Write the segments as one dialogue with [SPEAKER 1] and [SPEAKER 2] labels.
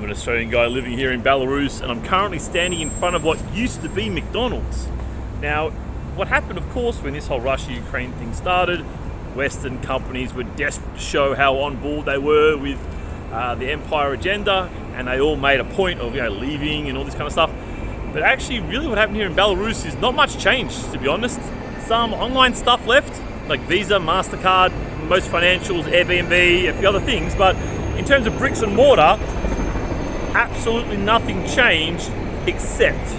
[SPEAKER 1] I'm an Australian guy living here in Belarus, and I'm currently standing in front of what used to be McDonald's. Now, what happened, of course, when this whole Russia-Ukraine thing started, Western companies were desperate to show how on board they were with the empire agenda, and they all made a point of leaving and all this kind of stuff. But actually, really what happened here in Belarus is not much change, to be honest. Some online stuff left, like Visa, MasterCard, most financials, Airbnb, a few other things, but in terms of bricks and mortar, absolutely nothing changed except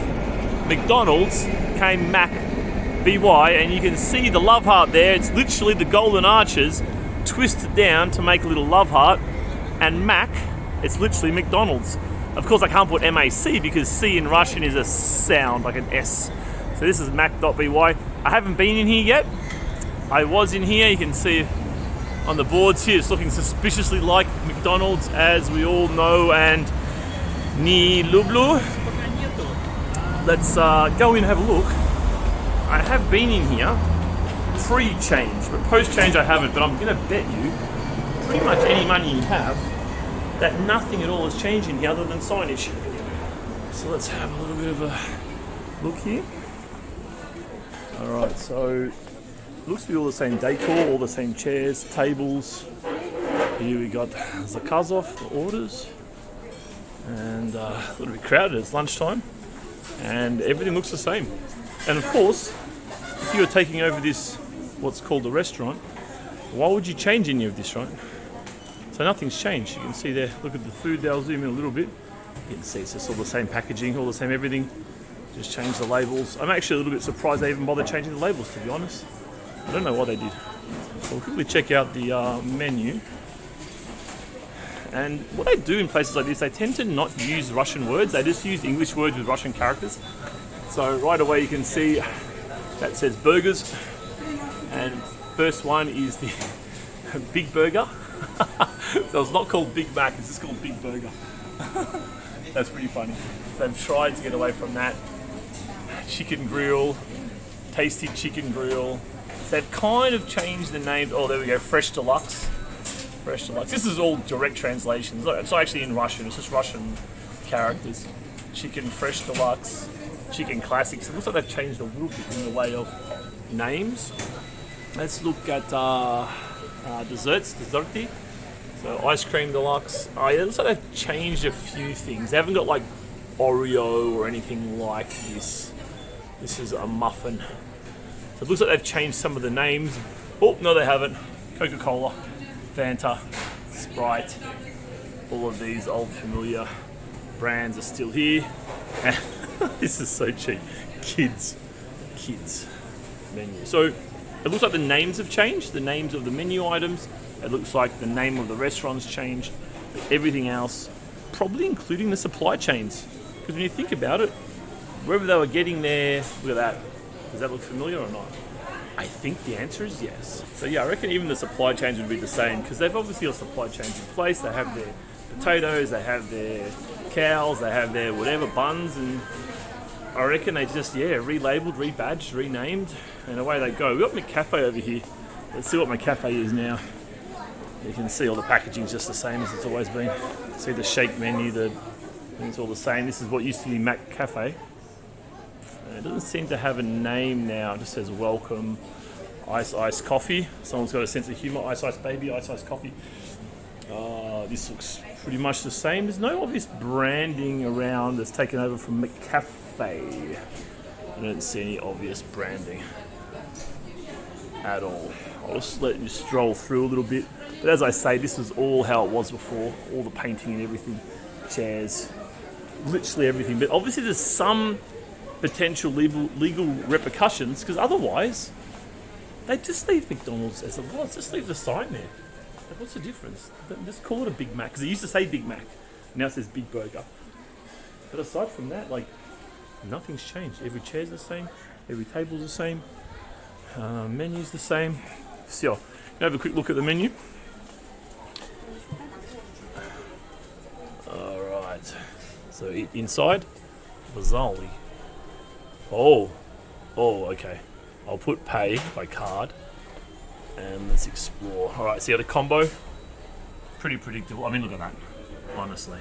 [SPEAKER 1] McDonald's came Mak.by, and you can see the love heart there. It's literally the golden arches twisted down to make a little love heart, and Mac, it's literally McDonald's. Of course, I can't put MAC because C in Russian is a sound like an S. So this is Mak.by. I haven't been in here yet. I was in here. You can see on the boards here, it's looking suspiciously like McDonald's, as we all know, and ni lublю. Let's go in and have a look. I have been in here pre-change, but post-change I haven't. But I'm going to bet you pretty much any money you have that nothing at all has changed in here other than signage. So let's have a little bit of a look here. Alright, so looks to be all the same decor, all the same chairs, tables. Here we got Zakazov, the orders, and a little bit crowded. It's lunchtime, and everything looks the same. And of course, if you were taking over this, what's called a restaurant, why would you change any of this, right? So nothing's changed. You can see there, look at the food there. I'll zoom in a little bit. You can see it's just all the same packaging, all the same everything. Just change the labels. I'm actually a little bit surprised they even bothered changing the labels, to be honest. I don't know why they did. We'll quickly check out the menu. And what they do in places like this, they tend to not use Russian words. They just use English words with Russian characters. So right away you can see that says burgers. And first one is the Big Burger. So it's not called Big Mac, it's just called Big Burger. That's pretty funny. So they've tried to get away from that. Chicken grill, tasty chicken grill. So they've kind of changed the name. Oh, there we go, Fresh Deluxe. Fresh Deluxe. This is all direct translations. It's not actually in Russian, it's just Russian characters. Chicken Fresh Deluxe, Chicken Classics. It looks like they've changed a little bit in the way of names. Let's look at desserts, desserty. So Ice Cream Deluxe. Oh yeah, it looks like they've changed a few things. They haven't got like Oreo or anything like this. This is a muffin. So it looks like they've changed some of the names. Oh, no they haven't. Coca-Cola, Fanta, Sprite. All of these old familiar brands are still here. And this is so cheap. Kids menu. So it looks like the names have changed, the names of the menu items. It looks like the name of the restaurant's changed. But everything else, probably including the supply chains. Because when you think about it, wherever they were getting there, look at that. Does that look familiar or not? I think the answer is yes. So yeah, I reckon even the supply chains would be the same, because they've obviously got supply chains in place. They have their potatoes, they have their cows, they have their whatever buns, and I reckon they just, relabeled, rebadged, renamed, and away they go. We've got McCafe over here. Let's see what McCafe is now. You can see all the packaging's just the same as it's always been. See the shake menu, it's all the same. This is what used to be McCafe. It doesn't seem to have a name now. It just says welcome, ice coffee. Someone's got a sense of humour. Ice baby, ice coffee. This looks pretty much the same. There's no obvious branding around that's taken over from McCafe. I don't see any obvious branding at all. I'll just let you stroll through a little bit. But as I say, this is all how it was before. All the painting and everything. Chairs. Literally everything. But obviously there's some potential legal repercussions, because otherwise they just leave McDonald's as it was. Just leave the sign there. Like, what's the difference? Just call it a Big Mac, because it used to say Big Mac. Now it says Big Burger. But aside from that, like, nothing's changed. Every chair's the same. Every table's the same. Menu's the same. So, have a quick look at the menu. Alright. So inside, bizarrely. Oh, okay. I'll put pay by card, and let's explore. All right, so you got a combo. Pretty predictable. I mean, look at that. Honestly,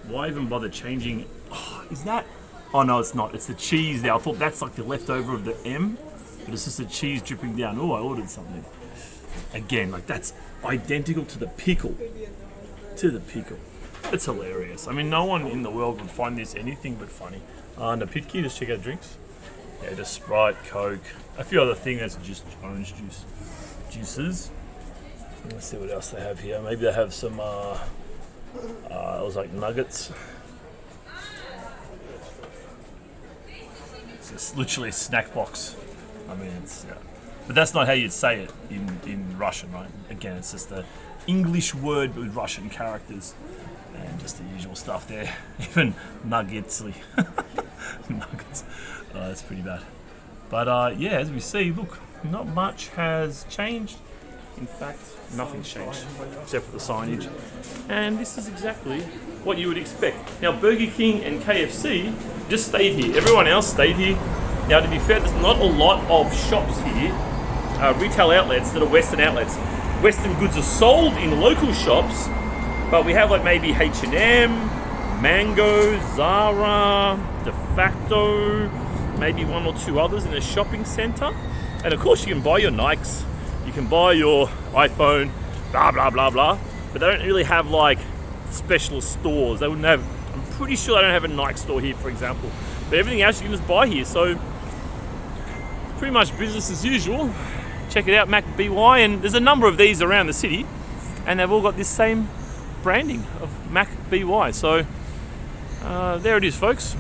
[SPEAKER 1] Why even bother changing? Oh, is that? Oh no, it's not. It's the cheese now. I thought that's like the leftover of the M, but it's just the cheese dripping down. Oh, I ordered something. Again, like that's identical to the pickle. It's hilarious. I mean, no one in the world would find this anything but funny. Napitki, just check out drinks. Yeah, just Sprite, Coke, a few other things. That's just orange juices. Let's see what else they have here. Maybe they have some, it was like nuggets. It's literally a snack box. I mean, it's, yeah. But that's not how you'd say it in Russian, right? Again, it's just the English word with Russian characters. And just the usual stuff there. Even nuggets. Nuggets. That's pretty bad. But yeah, as we see, look, not much has changed. In fact, nothing's changed except for the signage. And this is exactly what you would expect. Now, Burger King and KFC just stayed here. Everyone else stayed here. Now, to be fair, there's not a lot of shops here, retail outlets that are Western outlets. Western goods are sold in local shops, but we have like maybe H&M, Mango, Zara, De Facto, maybe one or two others in a shopping centre. And of course you can buy your Nikes, you can buy your iPhone, blah, blah, blah, blah. But they don't really have like specialist stores. They wouldn't have, I'm pretty sure they don't have a Nike store here, for example. But everything else you can just buy here. So pretty much business as usual. Check it out, Mak.by, and there's a number of these around the city and they've all got this same branding of Mak.by. So there it is, folks.